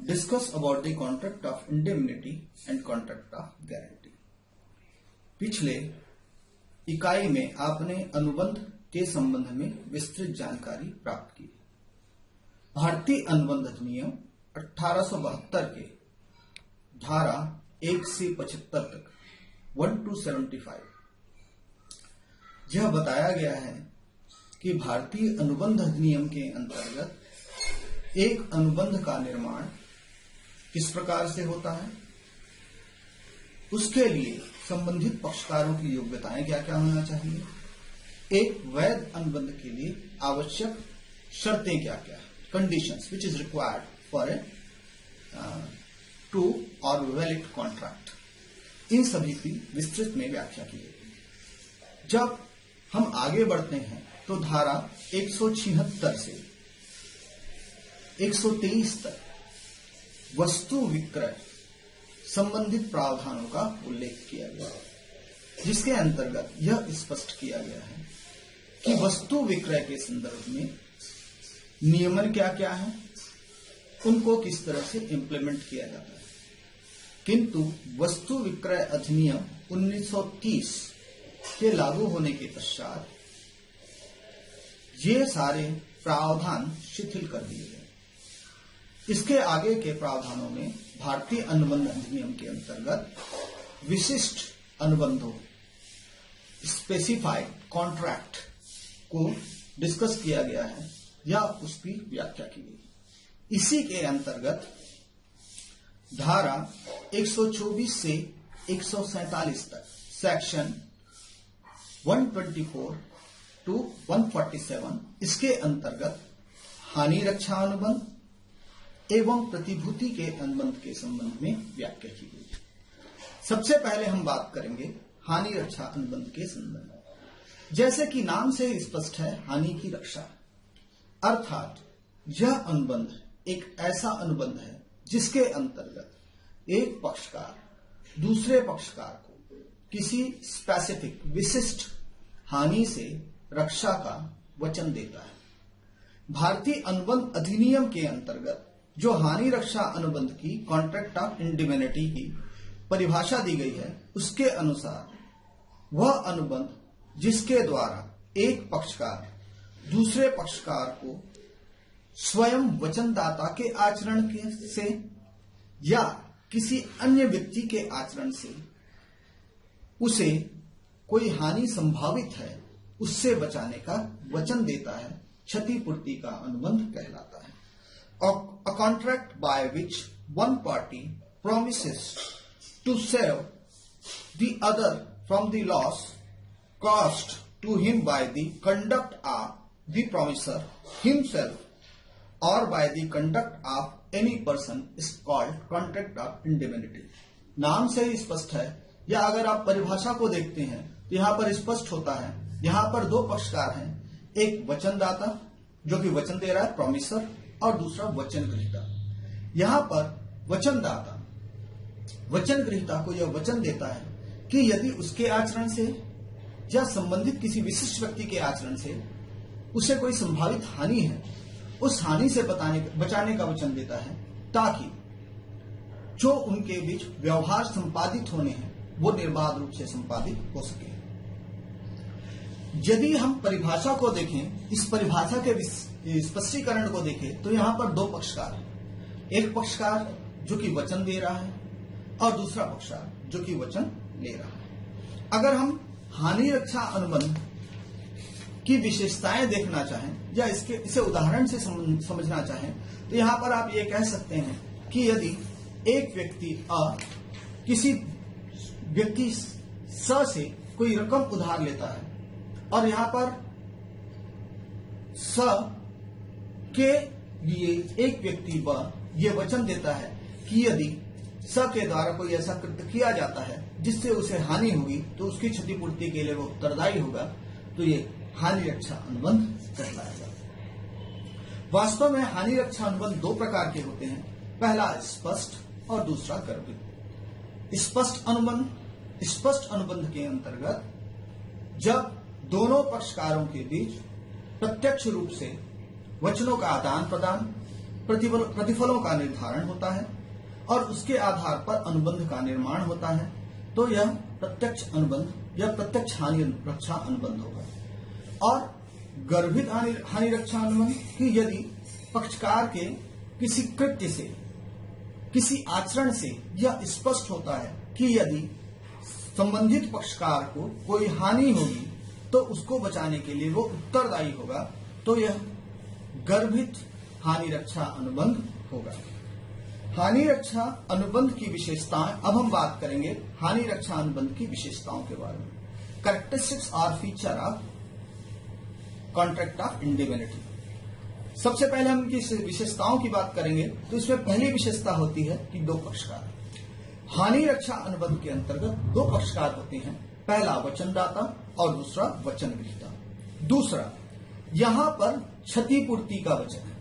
Discuss about the contract of indemnity and contract of guarantee. पिछले इकाई में आपने अनुबंध के संबंध में विस्तृत जानकारी प्राप्त की। भारतीय अनुबंध अधिनियम 1872 के धारा 1 से 75 तक 1 to 75 यह बताया गया है कि भारतीय अनुबंध अधिनियम के अंतर्गत एक अनुबंध का निर्माण किस प्रकार से होता है, उसके लिए संबंधित पक्षकारों की योग्यताएं क्या क्या होना चाहिए, एक वैध अनुबंध के लिए आवश्यक शर्तें क्या क्या है, conditions which is required for a true और वैलिड कॉन्ट्रैक्ट, इन सभी की विस्तृत में व्याख्या की गई। जब हम आगे बढ़ते हैं तो धारा 176 से 123 तक वस्तु विक्रय संबंधित प्रावधानों का उल्लेख किया गया है, जिसके अंतर्गत यह स्पष्ट किया गया है कि वस्तु विक्रय के संदर्भ में नियमन क्या क्या है, उनको किस तरह से इंप्लीमेंट किया जाता है। किंतु वस्तु विक्रय अधिनियम 1930 के लागू होने के पश्चात ये सारे प्रावधान शिथिल कर दिए गए। इसके आगे के प्रावधानों में भारतीय अनुबंध अधिनियम के अंतर्गत विशिष्ट अनुबंधों स्पेसिफाइड कॉन्ट्रैक्ट को डिस्कस किया गया है या उसकी व्याख्या की गई। इसी के अंतर्गत धारा 124 से 147 तक सेक्शन 124 टू 147 इसके अंतर्गत हानि रक्षा अनुबंध एवं प्रतिभूति के अनुबंध के संबंध में व्याख्या की गई। सबसे पहले हम बात करेंगे हानि रक्षा अनुबंध के संबंध में। जैसे कि नाम से स्पष्ट है, हानि की रक्षा, अर्थात यह अनुबंध एक ऐसा अनुबंध है जिसके अंतर्गत एक पक्षकार दूसरे पक्षकार को किसी स्पेसिफिक विशिष्ट हानि से रक्षा का वचन देता है। भारतीय अनुबंध अधिनियम के अंतर्गत जो हानि रक्षा अनुबंध की कॉन्ट्रैक्ट ऑफ इंडिमेनिटी की परिभाषा दी गई है, उसके अनुसार वह अनुबंध जिसके द्वारा एक पक्षकार दूसरे पक्षकार को स्वयं वचनदाता के आचरण से या किसी अन्य व्यक्ति के आचरण से उसे कोई हानि संभावित है उससे बचाने का वचन देता है, क्षतिपूर्ति का अनुबंध कहलाता है। A contract by which one party promises to save the other from the loss caused to him by the conduct of the promiser himself or by the conduct of any person is called contract of indemnity। नाम से ही स्पष्ट है, या अगर आप परिभाषा को देखते हैं तो यहाँ पर स्पष्ट होता है, यहाँ पर दो पक्षकार हैं, एक वचनदाता जो कि वचन दे रहा है प्रॉमिसर और दूसरा वचन ग्रहीता। यहाँ पर वचनदाता वचन ग्रहीता को यह वचन देता है कि यदि उसके आचरण से या संबंधित किसी विशिष्ट व्यक्ति के आचरण से उसे कोई संभावित हानि है, उस हानि से बचाने का वचन देता है, ताकि जो उनके बीच व्यवहार संपादित होने हैं वो निर्बाध रूप से संपादित हो सके। यदि हम परिभाषा को देखें, इस परिभाषा के स्पष्टीकरण को देखें तो यहाँ पर दो पक्षकार हैं, एक पक्षकार जो कि वचन दे रहा है और दूसरा पक्षकार जो कि वचन ले रहा है। अगर हम हानि रक्षा अनुबंध की विशेषताएं देखना चाहें या इसे उदाहरण से समझना चाहें तो यहाँ पर आप ये कह सकते हैं कि यदि एक व्यक्ति किसी व्यक्ति स से कोई रकम उधार लेता है और यहाँ पर स के लिए एक व्यक्ति ब ये वचन देता है कि यदि स के द्वारा कोई ऐसा कृत्य किया जाता है जिससे उसे हानि होगी तो उसकी क्षतिपूर्ति के लिए वो उत्तरदायी होगा, तो ये हानि रक्षा अनुबंध कहलाएगा। वास्तव में हानि रक्षा अनुबंध दो प्रकार के होते हैं, पहला स्पष्ट और दूसरा गर्भित। स्पष्ट अनुबंध के अंतर्गत जब दोनों पक्षकारों के बीच प्रत्यक्ष रूप से वचनों का आदान प्रदान प्रतिफलों का निर्धारण होता है और उसके आधार पर अनुबंध का निर्माण होता है, तो यह प्रत्यक्ष अनुबंध या प्रत्यक्ष हानि रक्षा अनुबंध होगा। और गर्भित हानि रक्षा अनुबंध की यदि पक्षकार के किसी कृत्य से, किसी आचरण से यह स्पष्ट होता है कि यदि संबंधित पक्षकार को कोई हानि होगी तो उसको बचाने के लिए वो उत्तरदायी होगा, तो यह गर्भित हानि रक्षा अनुबंध होगा। हानि रक्षा अनुबंध की विशेषताएं, अब हम बात करेंगे हानि रक्षा अनुबंध की विशेषताओं के बारे में। कैरेक्टरिस्टिक्स और feature of contract of indemnity. सबसे पहले हम इनकी विशेषताओं की बात करेंगे तो इसमें पहली विशेषता होती है कि दो पक्षकार। हानि रक्षा अनुबंध के अंतर्गत दो पक्षकार होते हैं, पहला वचनदाता और दूसरा वचन ग्रहीता। दूसरा, यहां पर क्षतिपूर्ति का वचन है।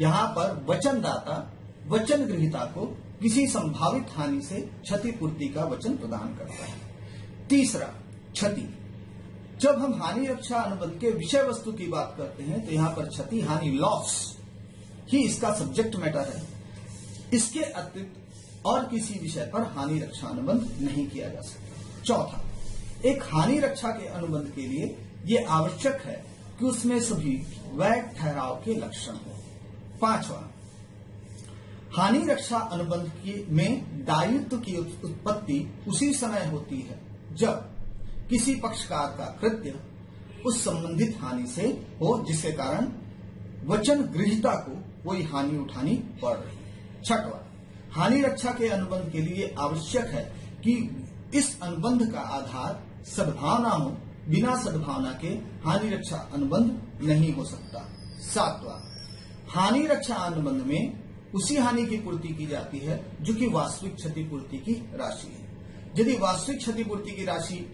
यहां पर वचनदाता वचन ग्रहीता को किसी संभावित हानि से क्षतिपूर्ति का वचन प्रदान करता है। तीसरा, क्षति। जब हम हानि रक्षा अनुबंध के विषय वस्तु की बात करते हैं तो यहां पर क्षति, हानि, लॉस ही इसका सब्जेक्ट मैटर है। इसके अतिरिक्त और किसी विषय पर हानि रक्षा अनुबंध नहीं किया जा सकता। चौथा, एक हानि रक्षा के अनुबंध के लिए यह आवश्यक है कि उसमें सभी वैध ठहराव के लक्षण हो। पांचवा, हानि रक्षा अनुबंध में दायित्व की उत्पत्ति उसी समय होती है जब किसी पक्षकार का कृत्य उस संबंधित हानि से हो जिसके कारण वचन गृहीता को कोई हानि उठानी पड़ रही है। छठवां, हानि रक्षा के अनुबंध के लिए आवश्यक है कि इस अनुबंध का आधार सद्भावना हो, बिना सद्भावना के हानि रक्षा अनुबंध नहीं हो सकता। सातवां, हानि रक्षा अनुबंध में उसी हानि की पूर्ति की जाती है जो कि वास्तविक क्षतिपूर्ति की राशि है। यदि वास्तविक क्षतिपूर्ति की राशि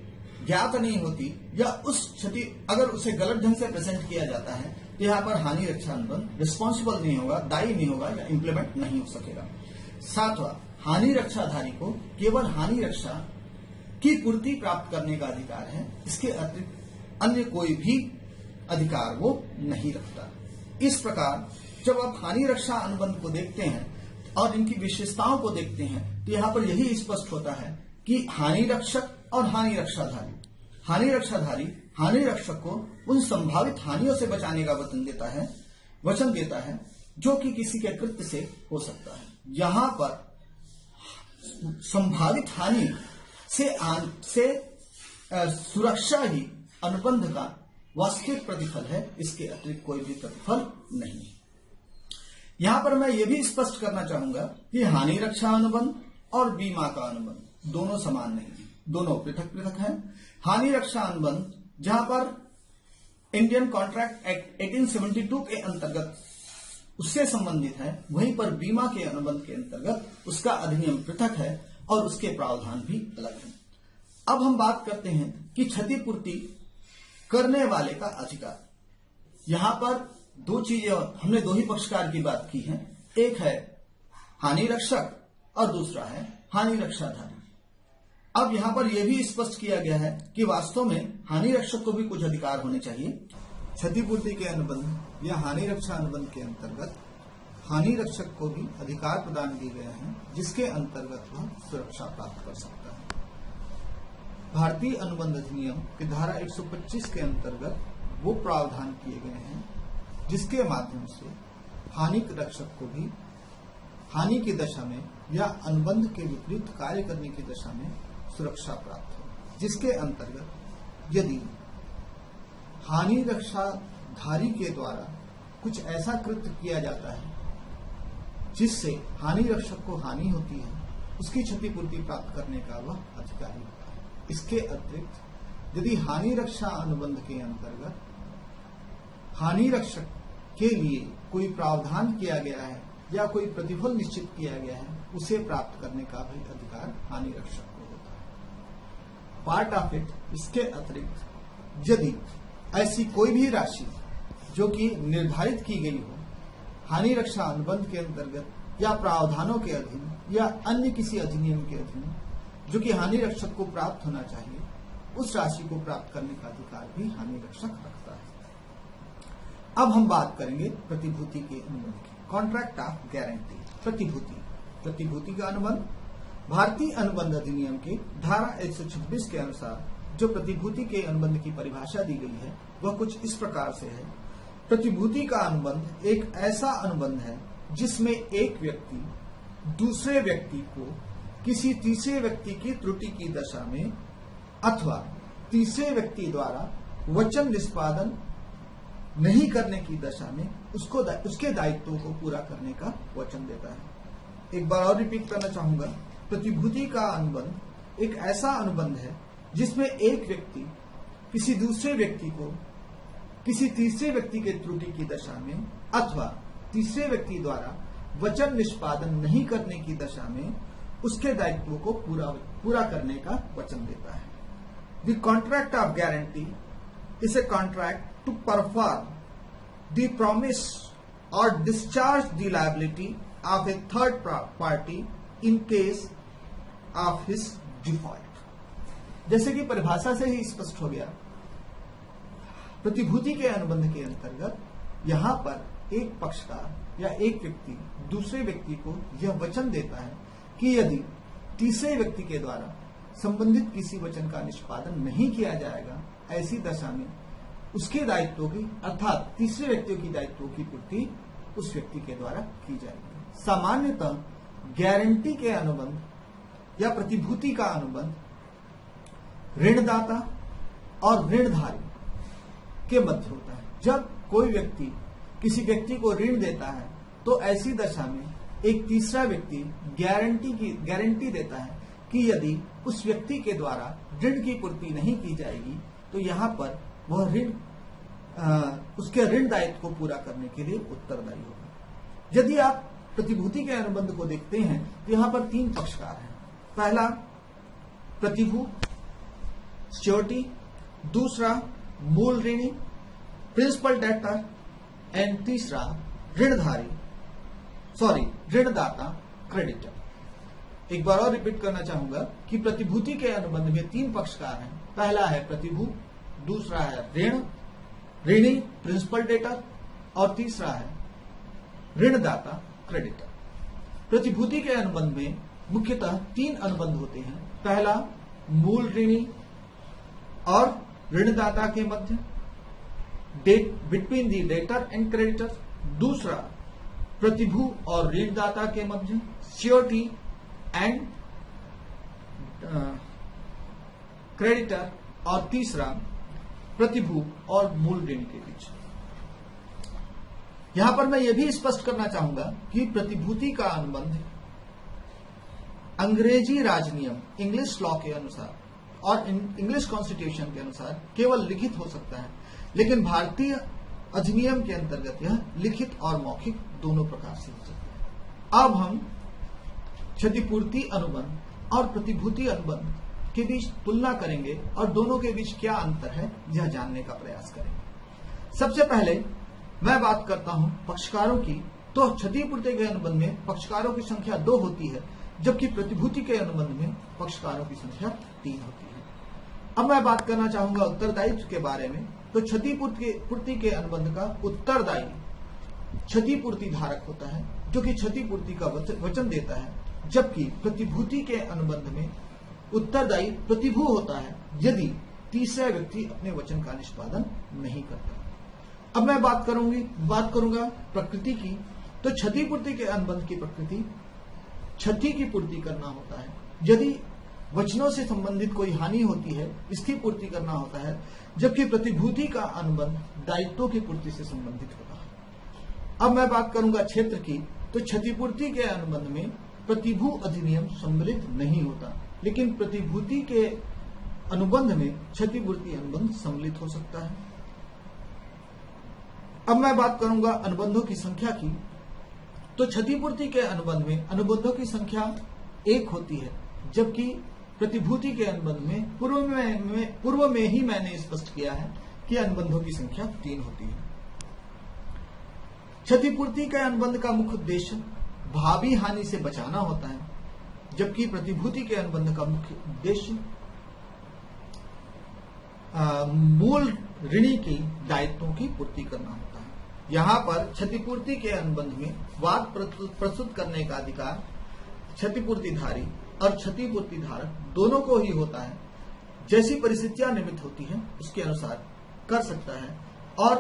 ज्ञात नहीं होती या उस क्षति अगर उसे गलत ढंग से प्रेजेंट किया जाता है तो यहाँ पर हानि रक्षा अनुबंध रिस्पॉन्सिबल नहीं होगा, दायी नहीं होगा या इंप्लीमेंट नहीं हो सकेगा। सातवां, हानि रक्षाधारी को केवल हानि रक्षा की पूर्ति प्राप्त करने का अधिकार है, इसके अतिरिक्त अन्य कोई भी अधिकार वो नहीं रखता। इस प्रकार जब आप हानि रक्षा अनुबंध को देखते हैं और इनकी विशेषताओं को देखते हैं तो यहाँ पर यही स्पष्ट होता है कि हानि रक्षक और हानि रक्षाधारी, हानि रक्षाधारी हानि रक्षक को उन संभावित हानियों से बचाने का वचन देता है जो कि किसी के कृत्य से हो सकता है। यहाँ पर संभावित हानि से सुरक्षा ही अनुबंध का वास्तविक प्रतिफल है, इसके अतिरिक्त कोई भी प्रतिफल नहीं है। यहां पर मैं यह भी स्पष्ट करना चाहूंगा कि हानि रक्षा अनुबंध और बीमा का अनुबंध दोनों समान नहीं है, दोनों पृथक पृथक हैं। हानि रक्षा अनुबंध जहां पर इंडियन कॉन्ट्रैक्ट एक्ट 1872 के अंतर्गत उससे संबंधित है, वहीं पर बीमा के अनुबंध के अंतर्गत उसका अधिनियम पृथक है और उसके प्रावधान भी अलग हैं। अब हम बात करते हैं कि क्षतिपूर्ति करने वाले का अधिकार। यहां पर दो चीजें, हमने दो ही पक्षकार की बात की है, एक है हानि रक्षक और दूसरा है हानि रक्षाधारी। अब यहां पर यह भी स्पष्ट किया गया है कि वास्तव में हानि रक्षक को भी कुछ अधिकार होने चाहिए। क्षतिपूर्ति के अनुबंध या हानि रक्षा अनुबंध के अंतर्गत हानि रक्षक को भी अधिकार प्रदान किए गए हैं जिसके अंतर्गत वह सुरक्षा प्राप्त कर सकता है। भारतीय अनुबंध अधिनियम की धारा 125 के अंतर्गत वो प्रावधान किए गए हैं जिसके माध्यम से हानि रक्षक को भी हानि की दशा में या अनुबंध के विपरीत कार्य करने की दशा में सुरक्षा प्राप्त हो, जिसके अंतर्गत यदि हानि रक्षाधारी के द्वारा कुछ ऐसा कृत्य किया जाता है जिससे हानि रक्षक को हानि होती है, उसकी क्षतिपूर्ति प्राप्त करने का वह अधिकारी होता है। इसके अतिरिक्त यदि हानि रक्षा अनुबंध के अंतर्गत हानि रक्षक के लिए कोई प्रावधान किया गया है या कोई प्रतिफल निश्चित किया गया है, उसे प्राप्त करने का भी अधिकार हानि रक्षक को होता है। पार्ट ऑफ इट, इसके अतिरिक्त यदि ऐसी कोई भी राशि जो कि निर्धारित की गई हो हानि रक्षा अनुबंध के अंतर्गत या प्रावधानों के अधीन या अन्य किसी अधिनियम के अधीन जो कि हानि रक्षक को प्राप्त होना चाहिए, उस राशि को प्राप्त करने का अधिकार भी हानि रक्षक रखता है। अब हम बात करेंगे प्रतिभूति के अनुबंध की। कॉन्ट्रैक्ट ऑफ गारंटी, प्रतिभूति। प्रतिभूति का अनुबंध भारतीय अनुबंध अधिनियम के धारा 126 के अनुसार जो प्रतिभूति के अनुबंध की परिभाषा दी गई है वह कुछ इस प्रकार से है। प्रतिभूति का अनुबंध एक ऐसा अनुबंध है जिसमें एक व्यक्ति दूसरे व्यक्ति को किसी तीसरे व्यक्ति की त्रुटि की दशा में अथवा तीसरे व्यक्ति द्वारा वचन निष्पादन नहीं करने की दशा में उसके दायित्वों को पूरा करने का वचन देता है। एक बार और रिपीट करना चाहूंगा, प्रतिभूति का अनुबंध एक ऐसा अनुबंध है जिसमें एक व्यक्ति किसी दूसरे व्यक्ति को किसी तीसरे व्यक्ति के त्रुटि की दशा में अथवा तीसरे व्यक्ति द्वारा वचन निष्पादन नहीं करने की दशा में उसके दायित्वों को पूरा करने का वचन देता है। The contract of guarantee is a contract to perform the promise और discharge the liability of a third party in case of his default. जैसे कि परिभाषा से ही स्पष्ट हो गया, प्रतिभूति के अनुबंध के अंतर्गत यहां पर एक पक्षकार या एक व्यक्ति दूसरे व्यक्ति को यह वचन देता है कि यदि तीसरे व्यक्ति के द्वारा संबंधित किसी वचन का निष्पादन नहीं किया जाएगा, ऐसी दशा में उसके दायित्वों की अर्थात तीसरे व्यक्तियों की दायित्वों की पूर्ति उस व्यक्ति के द्वारा की जाएगी। सामान्यतः गारंटी के अनुबंध या प्रतिभूति का अनुबंध ऋणदाता और ऋणधारी के मध्य होता है। जब कोई व्यक्ति किसी व्यक्ति को ऋण देता है तो ऐसी दशा में एक तीसरा व्यक्ति गारंटी देता है कि यदि उस व्यक्ति के द्वारा ऋण की पूर्ति नहीं की जाएगी तो यहाँ पर वह ऋण उसके ऋण दायित्व को पूरा करने के लिए उत्तरदायी होगा। यदि आप प्रतिभूति के अनुबंध को देखते हैं तो यहाँ पर तीन पक्षकार हैं। पहला प्रतिभू सिक्योरिटी, दूसरा मूल ऋणी प्रिंसिपल डेटर एंड तीसरा ऋणदाता क्रेडिटर। एक बार और रिपीट करना चाहूंगा कि प्रतिभूति के अनुबंध में तीन पक्षकार हैं। पहला है प्रतिभू, दूसरा है ऋणी प्रिंसिपल डेटर और तीसरा है ऋणदाता क्रेडिटर। प्रतिभूति के अनुबंध में मुख्यतः तीन अनुबंध होते हैं। पहला मूल ऋणी और ऋणदाता के मध्य between the debtor and creditor, दूसरा प्रतिभू और ऋणदाता के मध्य सिक्योरिटी एंड क्रेडिटर, और तीसरा प्रतिभू और मूल ऋणी के बीच। यहां पर मैं यह भी स्पष्ट करना चाहूंगा कि प्रतिभूति का अनुबंध अंग्रेजी राजनियम इंग्लिश लॉ के अनुसार और इंग्लिश कॉन्स्टिट्यूशन के अनुसार केवल लिखित हो सकता है, लेकिन भारतीय अधिनियम के अंतर्गत यह लिखित और मौखिक दोनों प्रकार से हो सकता है। अब हम क्षतिपूर्ति अनुबंध और प्रतिभूति अनुबंध के बीच तुलना करेंगे और दोनों के बीच क्या अंतर है यह जानने का प्रयास करेंगे। सबसे पहले मैं बात करता हूं पक्षकारों की, तो क्षतिपूर्ति के अनुबंध में पक्षकारों की संख्या 2 होती है, जबकि प्रतिभूति के अनुबंध में पक्षकारों की संख्या 3 होती है। अब मैं बात करना चाहूंगा उत्तरदायित्व के बारे में। तो क्षतिपूर्ति के अनुबंध का उत्तरदायी क्षतिपूर्ति धारक होता है जो कि क्षतिपूर्ति का वचन देता है, जबकि प्रतिभूति के अनुबंध में उत्तरदायी प्रतिभू होता है यदि तीसरा व्यक्ति अपने वचन का निष्पादन नहीं करता। अब मैं बात करूंगा प्रकृति की। तो क्षतिपूर्ति के अनुबंध की प्रकृति क्षति की पूर्ति करना होता है। यदि वचनों से संबंधित कोई हानि होती है इसकी पूर्ति करना होता है, जबकि प्रतिभूति का अनुबंध दायित्वों की पूर्ति से संबंधित होता है। अब मैं बात करूंगा क्षेत्र की। तो क्षतिपूर्ति के अनुबंध में प्रतिभू अधिनियम सम्मिलित नहीं होता, लेकिन प्रतिभूति के अनुबंध में क्षतिपूर्ति अनुबंध सम्मिलित हो सकता है। अब मैं बात करूंगा अनुबंधों की संख्या की। तो क्षतिपूर्ति के अनुबंध में अनुबंधों की संख्या 1 होती है, जबकि प्रतिभूति के अनुबंध में पूर्व में ही मैंने स्पष्ट किया है कि अनुबंधों की संख्या 3 होती है। क्षतिपूर्ति के अनुबंध का मुख्य उद्देश्य भावी हानि से बचाना होता है, जबकि प्रतिभूति के अनुबंध का मुख्य उद्देश्य मूल ऋणी की दायित्वों की पूर्ति करना होता है। यहाँ पर क्षतिपूर्ति के अनुबंध में वाद प्रस्तुत करने का अधिकार क्षतिपूर्तिधारी और क्षतिपूर्तिधारक दोनों को ही होता है। जैसी परिस्थितियां निर्मित होती हैं उसके अनुसार कर सकता है, और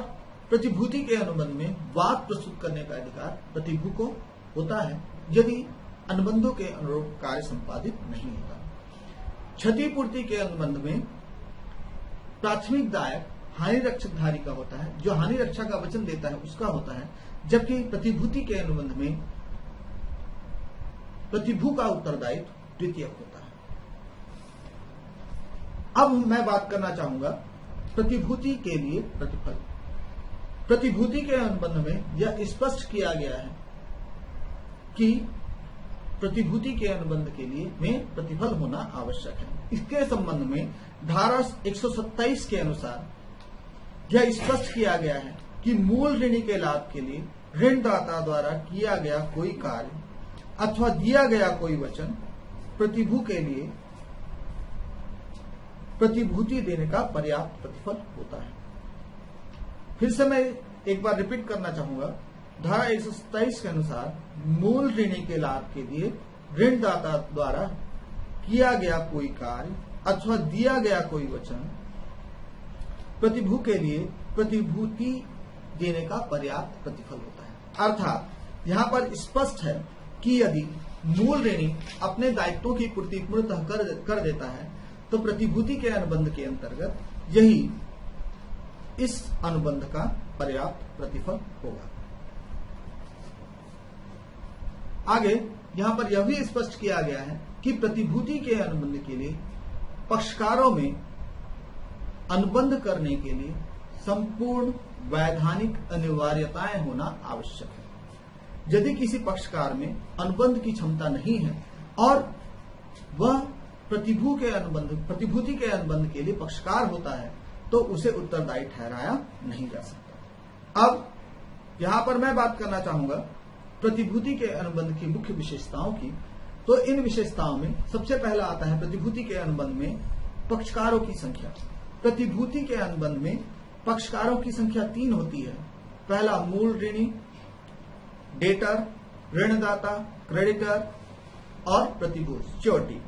प्रतिभूति के अनुबंध में वाद प्रस्तुत करने का अधिकार प्रतिभू को होता है यदि अनुबंधों के अनुरूप कार्य संपादित नहीं होता। क्षतिपूर्ति के अनुबंध में प्राथमिक दायक हानि रक्षकधारी का होता है, जो हानि रक्षा का वचन देता है उसका होता है, जबकि प्रतिभूति के अनुबंध में प्रतिभू का उत्तरदायित्व द्वितीयक होता है। अब मैं बात करना चाहूंगा प्रतिभूति के लिए प्रतिफल। प्रतिभूति के अनुबंध में यह स्पष्ट किया गया है कि प्रतिभूति के अनुबंध के लिए में प्रतिफल होना आवश्यक है। इसके संबंध में धारा 127 के अनुसार यह स्पष्ट किया गया है कि मूल ऋणी के लाभ के लिए ऋणदाता द्वारा किया गया कोई कार्य अथवा दिया गया कोई वचन प्रतिभू के लिए प्रतिभूति देने का पर्याप्त प्रतिफल होता है। फिर से मैं एक बार रिपीट करना चाहूंगा, धारा 127 के अनुसार मूल ऋणी के लाभ के लिए ऋणदाता द्वारा किया गया कोई कार्य अथवा दिया गया कोई वचन प्रतिभू के लिए प्रतिभूति देने का पर्याप्त प्रतिफल होता है। अर्थात यहाँ पर स्पष्ट है कि यदि मूल ऋणी अपने दायित्वों की पूर्ति पूर्णतः कर देता है तो प्रतिभूति के अनुबंध के अंतर्गत यही इस अनुबंध का पर्याप्त प्रतिफल होगा। आगे यहाँ पर यह भी स्पष्ट किया गया है कि प्रतिभूति के अनुबंध के लिए पक्षकारों में अनुबंध करने के लिए संपूर्ण वैधानिक अनिवार्यताएं होना आवश्यक है। यदि किसी पक्षकार में अनुबंध की क्षमता नहीं है और वह प्रतिभूति के अनुबंध के लिए पक्षकार होता है तो उसे उत्तरदायी ठहराया नहीं जा सकता। अब यहां पर मैं बात करना चाहूंगा प्रतिभूति के अनुबंध की मुख्य विशेषताओं की। तो इन विशेषताओं में सबसे पहला आता है प्रतिभूति के अनुबंध में पक्षकारों की संख्या। प्रतिभूति के अनुबंध में पक्षकारों की संख्या 3 होती है। पहला मूल ऋणी, डेटर, ऋणदाता, क्रेडिटर और प्रतिभू श्योरिटी।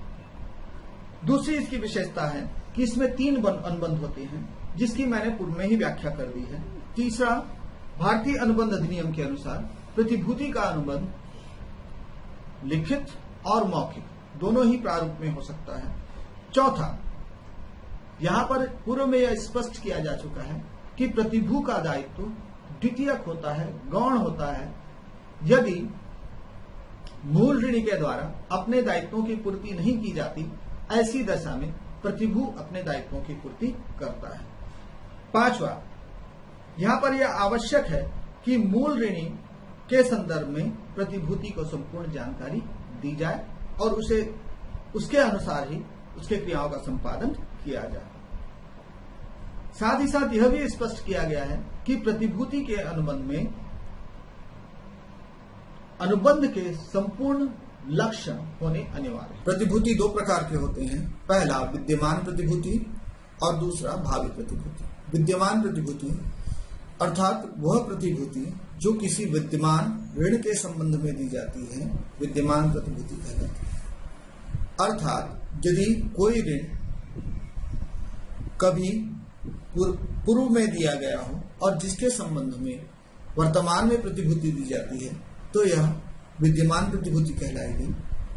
दूसरी इसकी विशेषता है कि इसमें 3 अनुबंध होते हैं जिसकी मैंने पूर्व में ही व्याख्या कर दी है। तीसरा, भारतीय अनुबंध अधिनियम के अनुसार प्रतिभूति का अनुबंध लिखित और मौखिक दोनों ही प्रारूप में हो सकता है। चौथा, यहां पर पूर्व में यह स्पष्ट किया जा चुका है कि प्रतिभू का दायित्व द्वितीयक होता है, गौण होता है यदि मूल ऋणी के द्वारा अपने दायित्वों की पूर्ति नहीं की जाती, ऐसी दशा में प्रतिभू अपने दायित्वों की पूर्ति करता है। पांचवा, यहां पर यह आवश्यक है कि मूल ऋणी के संदर्भ में प्रतिभूति को संपूर्ण जानकारी दी जाए और उसे उसके अनुसार ही उसके क्रियाओं का संपादन किया जाए। साथ ही साथ यह भी स्पष्ट किया गया है कि प्रतिभूति के अनुबंध में अनुबंध के संपूर्ण लक्षण होने अनिवार्य है। प्रतिभूति 2 प्रकार के होते हैं। पहला विद्यमान प्रतिभूति और दूसरा भावी प्रतिभूति। विद्यमान प्रतिभूति अर्थात वह प्रतिभूति जो किसी विद्यमान ऋण के संबंध में दी जाती है विद्यमान प्रतिभूति कहलाती है। अर्थात यदि कोई ऋण कभी पूर्व में दिया गया हो और जिसके संबंध में वर्तमान में प्रतिभूति दी जाती है तो यह विद्यमान प्रतिभूति कहलाएगी।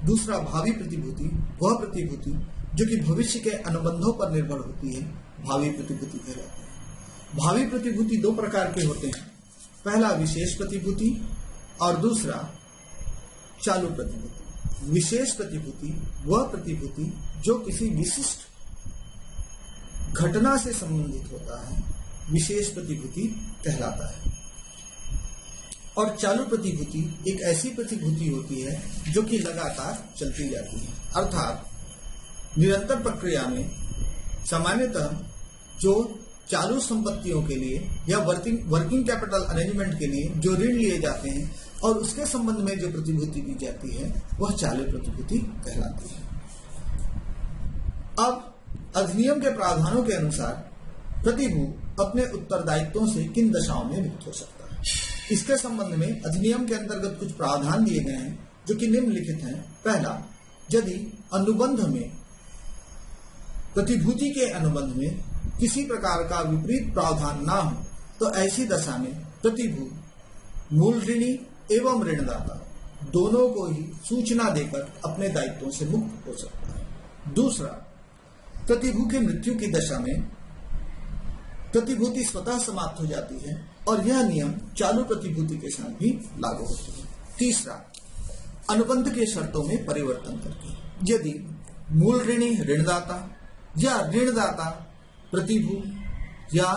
दूसरा भावी प्रतिभूति वह प्रतिभूति जो कि भविष्य के अनुबंधों पर निर्भर होती है भावी प्रतिभूति कहलाती है। भावी प्रतिभूति 2 प्रकार के होते हैं। पहला विशेष प्रतिभूति और दूसरा चालू प्रतिभूति। विशेष प्रतिभूति वह प्रतिभूति जो किसी विशिष्ट घटना से संबंधित होता है, विशेष प्रतिभूति कहलाता है। और चालू प्रतिभूति एक ऐसी प्रतिभूति होती है जो कि लगातार चलती जाती है। अर्थात निरंतर प्रक्रिया में सामान्यतः जो चालू संपत्तियों के लिए या वर्किंग कैपिटल अरेंजमेंट के लिए जो ऋण लिए जाते हैं और उसके संबंध में जो प्रतिभूति दी जाती है वह चालू प्रतिभूति कहलाती है। अब अधिनियम के प्रावधानों के अनुसार प्रतिभू अपने उत्तरदायित्वों से किन दशाओं में मुक्त हो सकता है। इसके संबंध में अधिनियम के अंतर्गत कुछ प्रावधान दिए गए हैं जो कि निम्नलिखित हैं। पहला, यदि अनुबंध में प्रतिभूति के अनुबंध में किसी प्रकार का विपरीत प्रावधान ना हो तो ऐसी दशा में प्रतिभू मूल ऋणी एवं ऋणदाता दोनों को ही सूचना देकर अपने दायित्वों से मुक्त हो सकता है। दूसरा, प्रतिभू के मृत्यु की दशा में प्रतिभूति स्वतः समाप्त हो जाती है और यह नियम चालू प्रतिभूति के साथ भी लागू होता है। तीसरा, अनुबंध के शर्तों में परिवर्तन करके यदि मूल ऋणी ऋणदाता या ऋणदाता प्रतिभू या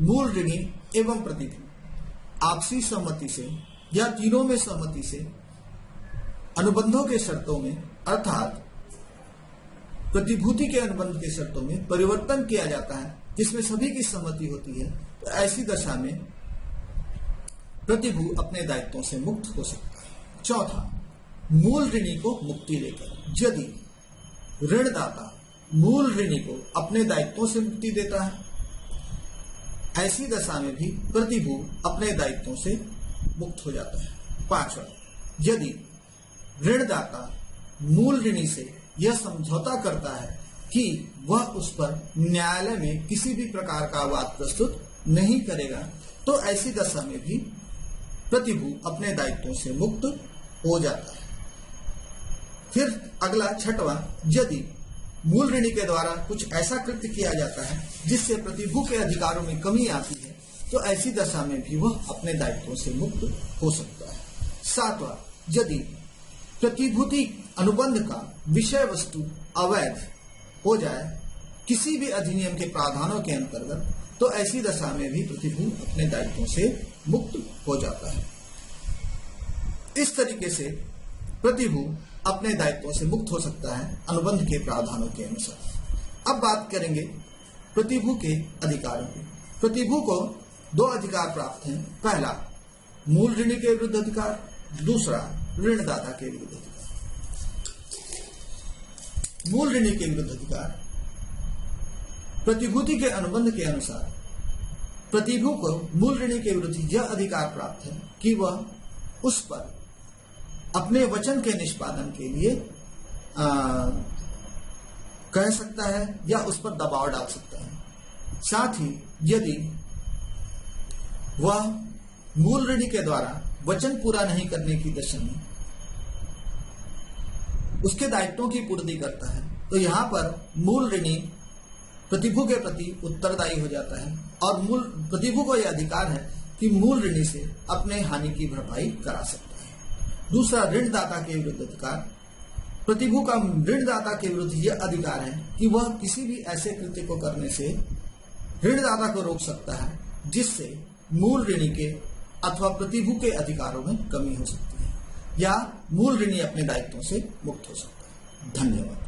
मूल ऋणी एवं प्रतिभू आपसी सहमति से या तीनों में सहमति से अनुबंधों के शर्तों में अर्थात प्रतिभूति के अनुबंध के शर्तों में परिवर्तन किया जाता है जिसमें सभी की सहमति होती है, तो ऐसी दशा में प्रतिभू अपने दायित्वों से मुक्त हो सकता है। चौथा, मूल ऋणी को मुक्ति देकर यदि ऋणदाता मूल ऋणी को अपने दायित्वों से मुक्ति देता है, ऐसी दशा में भी प्रतिभू अपने दायित्वों से मुक्त हो जाता है। पांचवा, यदि ऋणदाता मूल ऋणी से यह समझौता करता है कि वह उस पर न्यायालय में किसी भी प्रकार का वाद प्रस्तुत नहीं करेगा, तो ऐसी दशा में भी प्रतिभू अपने दायित्वों से मुक्त हो जाता है। फिर अगला छठवां, यदि मूल ऋणी के द्वारा कुछ ऐसा कृत्य किया जाता है जिससे प्रतिभू के अधिकारों में कमी आती है, तो ऐसी दशा में भी वह अपने दायित्वों से मुक्त हो सकता है। सातवां, यदि प्रतिभूति अनुबंध का विषय वस्तु अवैध हो जाए किसी भी अधिनियम के प्रावधानों के अंतर्गत, तो ऐसी दशा में भी प्रतिभू अपने दायित्वों से मुक्त हो जाता है। इस तरीके से प्रतिभू अपने दायित्वों से मुक्त हो सकता है अनुबंध के प्रावधानों के अनुसार। अब बात करेंगे प्रतिभू के अधिकारों की। प्रतिभू को दो अधिकार प्राप्त हैं। पहला, मूल ऋणी के विरुद्ध अधिकार, दूसरा ऋणदाता के विरुद्ध अधिकार। मूल ऋणी के विरुद्ध अधिकार, प्रतिभूति के अनुबंध के अनुसार प्रतिभू को मूल ऋणी के विरुद्ध यह अधिकार प्राप्त है कि वह उस पर अपने वचन के निष्पादन के लिए कह सकता है या उस पर दबाव डाल सकता है। साथ ही यदि वह मूल ऋणी के द्वारा वचन पूरा नहीं करने की दशा में उसके दायित्वों की पूर्ति करता है, तो यहाँ पर मूल ऋणी प्रतिभू के प्रति उत्तरदायी हो जाता है और मूल प्रतिभू को यह अधिकार है कि मूल ऋणी से अपने हानि की भरपाई करा सकता है। दूसरा, ऋणदाता के विरुद्ध अधिकार, प्रतिभू का ऋणदाता के विरुद्ध यह अधिकार है कि वह किसी भी ऐसे कृत्य को करने से ऋणदाता को रोक सकता है जिससे मूल ऋणी के अथवा प्रतिभू के अधिकारों में कमी हो सकती है या मूल ऋणी अपने दायित्वों से मुक्त हो सकता है। धन्यवाद।